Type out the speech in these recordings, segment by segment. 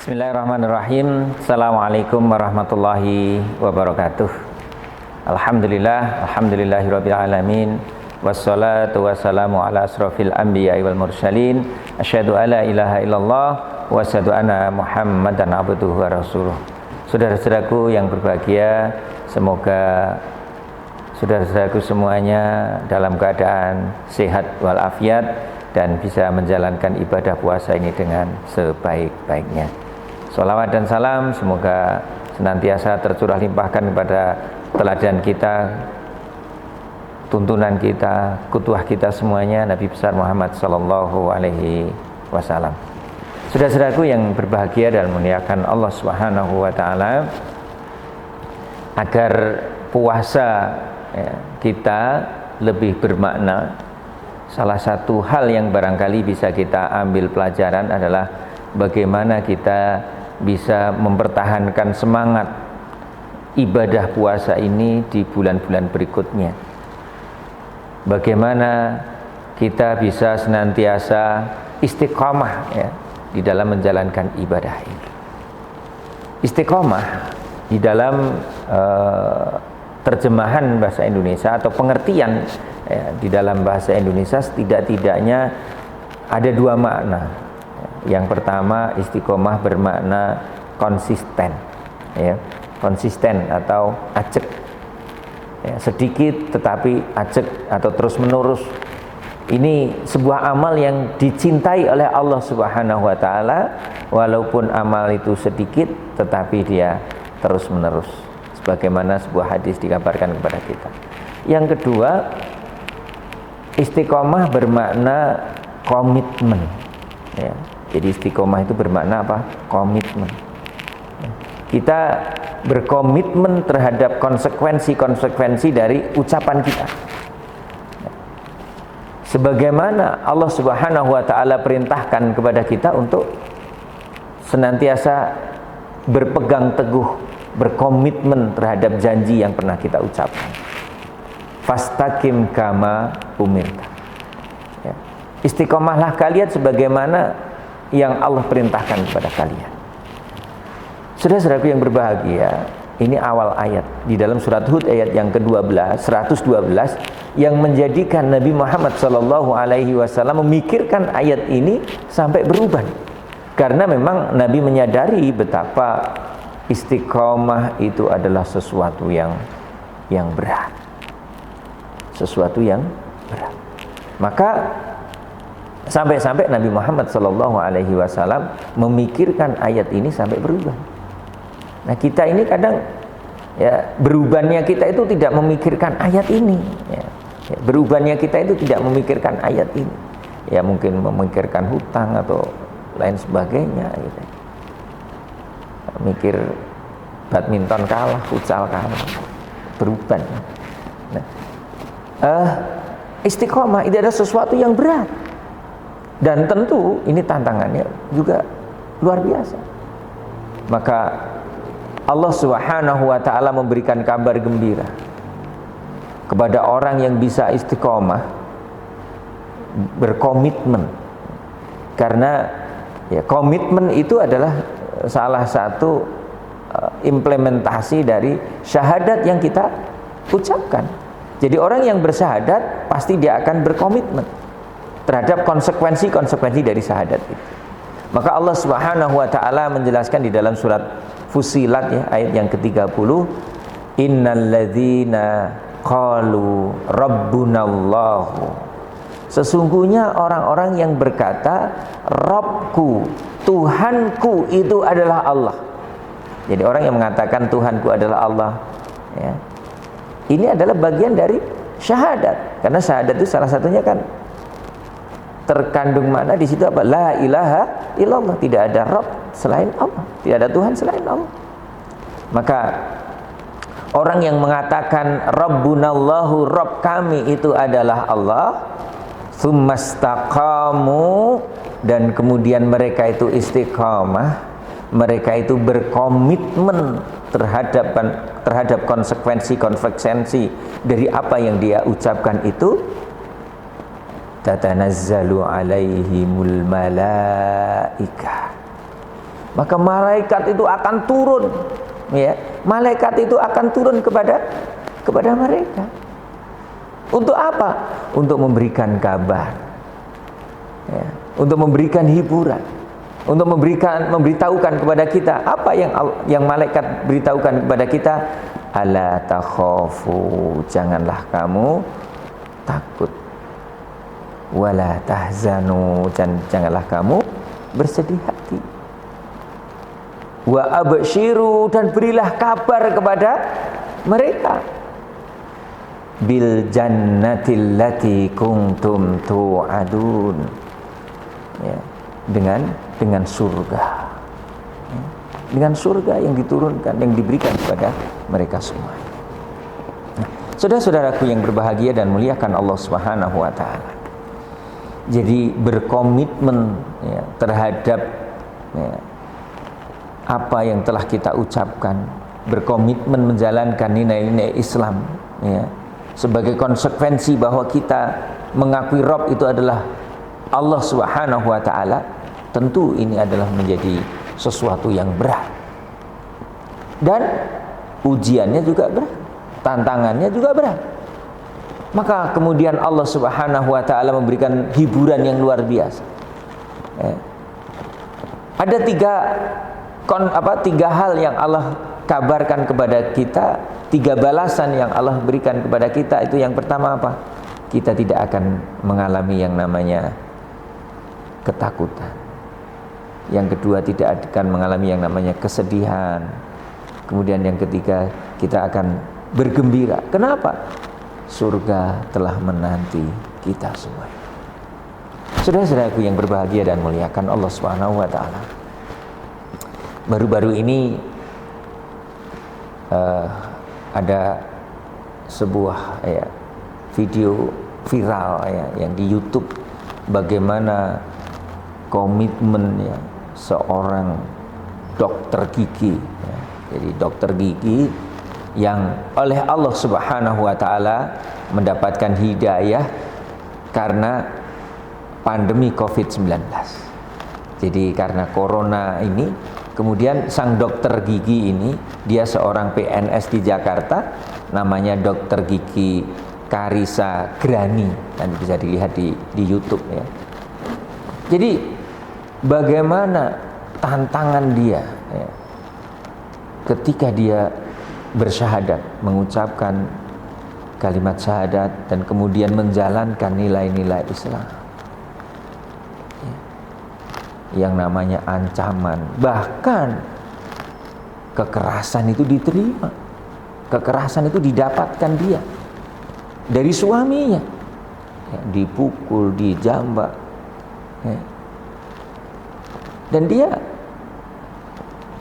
Bismillahirrahmanirrahim. Assalamualaikum warahmatullahi wabarakatuh. Alhamdulillahirabbil alamin. Wassalatu wassalamu ala asrofil anbiya'i wal mursalin. Asyhadu alla ilaha illallah wa asyhadu anna Muhammadan abduhu wa rasuluh. Saudara-saudaraku yang berbahagia, semoga saudara-saudaraku semuanya dalam keadaan sehat walafiat dan bisa menjalankan ibadah puasa ini dengan sebaik-baiknya. Sholawat dan salam semoga senantiasa tercurah limpahkan kepada teladan kita, tuntunan kita, kutuah kita semuanya, Nabi besar Muhammad sallallahu alaihi wasallam. Saudara-saudaraku yang berbahagia dan memuliakan Allah Subhanahu wa taala, agar puasa kita lebih bermakna, salah satu hal yang barangkali bisa kita ambil pelajaran adalah bagaimana kita bisa mempertahankan semangat ibadah puasa ini di bulan-bulan berikutnya. Bagaimana kita bisa senantiasa istiqomah di dalam menjalankan ibadah ini. Istiqomah di dalam terjemahan bahasa Indonesia atau pengertian di dalam bahasa Indonesia setidak-tidaknya ada dua makna. Yang pertama, istiqomah bermakna konsisten, konsisten atau ajek, sedikit tetapi ajek atau terus menerus. Ini sebuah amal yang dicintai oleh Allah Subhanahu wa taala, walaupun amal itu sedikit tetapi dia terus menerus, sebagaimana sebuah hadis dikabarkan kepada kita. Yang kedua, istiqomah bermakna komitmen. Jadi istiqomah itu bermakna apa? Komitmen. Kita berkomitmen terhadap konsekuensi-konsekuensi dari ucapan kita. Sebagaimana Allah Subhanahu wa taala perintahkan kepada kita untuk senantiasa berpegang teguh, berkomitmen terhadap janji yang pernah kita ucapkan. Fastaqim kama umirta. Istiqomahlah kalian sebagaimana yang Allah perintahkan kepada kalian. Saudara-saudaraku yang berbahagia, ini awal ayat di dalam surat Hud ayat yang ke-12, 112, yang menjadikan Nabi Muhammad sallallahu alaihi wasallam memikirkan ayat ini sampai berubah. Karena memang Nabi menyadari betapa istiqomah itu adalah sesuatu yang berat. Sesuatu yang berat. Maka sampai-sampai Nabi Muhammad sallallahu alaihi wasallam memikirkan ayat ini sampai berubah. Nah, kita ini kadang berubahnya kita itu tidak memikirkan ayat ini. Berubahnya kita itu tidak memikirkan ayat ini. Ya mungkin memikirkan hutang atau lain sebagainya gitu. Mikir badminton kalah, futsal kalah. Berubah. Nah, istiqomah itu adalah sesuatu yang berat. Dan tentu ini tantangannya juga luar biasa. Maka Allah Subhanahu wa taala memberikan kabar gembira kepada orang yang bisa istiqomah, berkomitmen. Karena komitmen itu adalah salah satu implementasi dari syahadat yang kita ucapkan. Jadi orang yang bersyahadat pasti dia akan berkomitmen terhadap konsekuensi-konsekuensi dari syahadat itu. Maka Allah Subhanahu wa taala menjelaskan di dalam surat Fussilat ayat yang ke-30, innalladzina qalu rabbunallahu. Sesungguhnya orang-orang yang berkata Rabbku, Tuhanku itu adalah Allah. Jadi orang yang mengatakan Tuhanku adalah Allah, ini adalah bagian dari syahadat. Karena syahadat itu salah satunya kan terkandung makna di situ apa? La ilaha illallah, tidak ada Rabb selain Allah, tidak ada Tuhan selain Allah. Maka orang yang mengatakan Rabbunallahu, Rabb kami itu adalah Allah, tsumastaqamu, dan kemudian mereka itu istiqamah, mereka itu berkomitmen terhadap konsekuensi dari apa yang dia ucapkan itu, tatanazzalu alaihimul malaikah, maka malaikat itu akan turun, ya. Malaikat itu akan turun kepada mereka. Untuk apa? Untuk memberikan kabar, ya. Untuk memberikan hiburan, untuk memberitahukan kepada kita apa yang malaikat beritahukan kepada kita. Ala takhafu, janganlah kamu takut, wala tahzanu, janganlah kamu bersedih hati, wa abshiru, dan berilah kabar kepada mereka, bil jannatil lati kuntum tu'adun, ya, dengan surga, ya, dengan surga yang diturunkan, yang diberikan kepada mereka semua. Nah, saudara-saudaraku yang berbahagia dan muliakan Allah Subhanahu wa taala. Jadi berkomitmen, ya, terhadap, ya, apa yang telah kita ucapkan, berkomitmen menjalankan nilai-nilai Islam, ya, sebagai konsekuensi bahwa kita mengakui Rabb itu adalah Allah Subhanahu wa taala. Tentu ini adalah menjadi sesuatu yang berat, dan ujiannya juga berat, tantangannya juga berat. Maka kemudian Allah Subhanahu wa taala memberikan hiburan yang luar biasa. Ada tiga hal yang Allah kabarkan kepada kita, tiga balasan yang Allah berikan kepada kita. Itu yang pertama apa? Kita tidak akan mengalami yang namanya ketakutan. Yang kedua, tidak akan mengalami yang namanya kesedihan. Kemudian yang ketiga, kita akan bergembira. Kenapa? Surga telah menanti kita semua. Saudara-saudaraku yang berbahagia dan muliakan Allah Subhanahu wa taala. Baru-baru ini ada sebuah, ya, video viral, ya, yang di YouTube, bagaimana komitmen, ya, seorang dokter gigi, ya. Jadi dokter gigi yang oleh Allah Subhanahu wa taala mendapatkan hidayah karena pandemi COVID-19. Jadi karena corona ini, kemudian sang dokter gigi ini, dia seorang PNS di Jakarta, namanya dokter gigi Karisa Grani, nanti bisa dilihat di YouTube, ya. Jadi bagaimana tantangan dia, ya, ketika dia bersyahadat, mengucapkan kalimat syahadat dan kemudian menjalankan nilai-nilai Islam, ya, yang namanya ancaman, bahkan kekerasan itu diterima, kekerasan itu didapatkan dia dari suaminya, ya, dipukul, dijambak, ya. Dan dia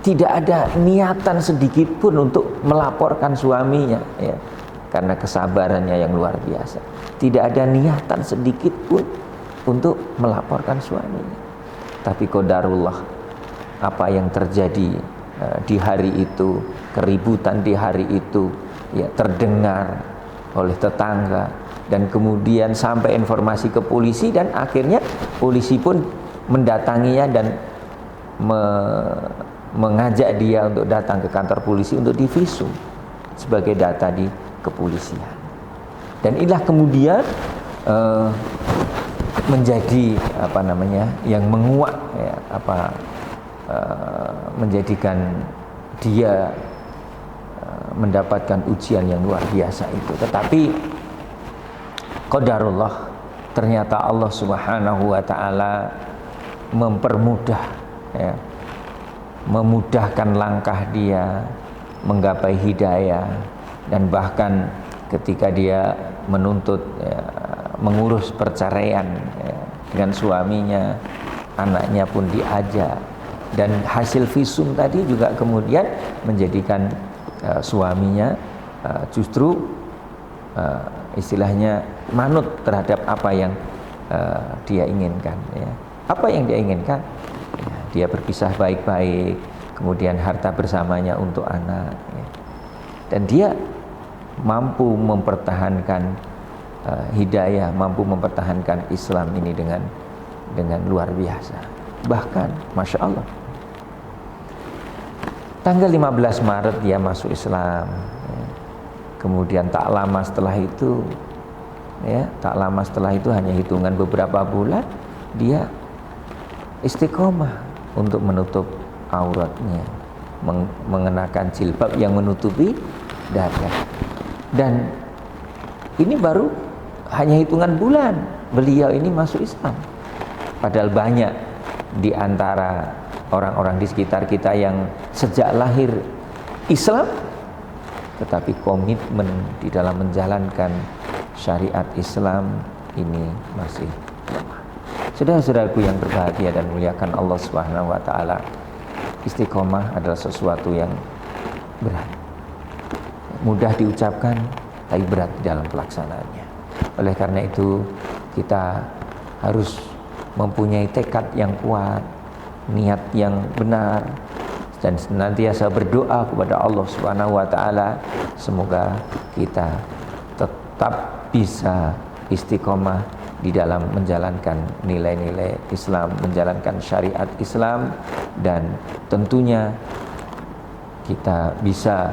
tidak ada niatan sedikit pun untuk melaporkan suaminya, ya, karena kesabarannya yang luar biasa. Tidak ada niatan sedikit pun untuk melaporkan suaminya. Tapi qadarullah, apa yang terjadi di hari itu, keributan di hari itu, ya, terdengar oleh tetangga, dan kemudian sampai informasi ke polisi, dan akhirnya polisi pun mendatanginya dan mengajak dia untuk datang ke kantor polisi untuk divisum sebagai data di kepolisian. Dan inilah kemudian menjadi yang menguak, ya, menjadikan dia mendapatkan ujian yang luar biasa itu. Tetapi qadarullah, ternyata Allah Subhanahu wa taala mempermudah, ya, memudahkan langkah dia menggapai hidayah. Dan bahkan ketika dia menuntut, ya, mengurus perceraian, ya, dengan suaminya, anaknya pun diajak, dan hasil visum tadi juga kemudian menjadikan suaminya justru istilahnya manut terhadap apa yang dia inginkan, ya. Apa yang dia inginkan? Ya, dia berpisah baik-baik, kemudian harta bersamanya untuk anak, ya. Dan dia mampu mempertahankan hidayah, mampu mempertahankan Islam ini dengan luar biasa. Bahkan, masya Allah, Tanggal 15 Maret dia masuk Islam. Kemudian tak lama setelah itu, hanya hitungan beberapa bulan, dia istiqomah untuk menutup auratnya, mengenakan jilbab yang menutupi dada. Dan ini baru hanya hitungan bulan beliau ini masuk Islam. Padahal banyak di antara orang-orang di sekitar kita yang sejak lahir Islam, tetapi komitmen di dalam menjalankan syariat Islam ini masih lemah. Saudara-saudaraku yang berbahagia dan muliakan Allah Subhanahu wa taala, istiqomah adalah sesuatu yang berat. Mudah diucapkan tapi berat di dalam pelaksanaannya. Oleh karena itu kita harus mempunyai tekad yang kuat, niat yang benar, dan senantiasa berdoa kepada Allah Subhanahu wa taala semoga kita tetap bisa istiqomah di dalam menjalankan nilai-nilai Islam, menjalankan syariat Islam, dan tentunya kita bisa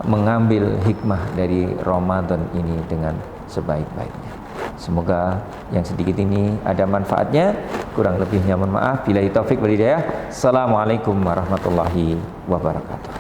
mengambil hikmah dari Ramadan ini dengan sebaik-baiknya. Semoga yang sedikit ini ada manfaatnya. Kurang lebihnya mohon maaf. Billahi taufik wal hidayah. Assalamualaikum warahmatullahi wabarakatuh.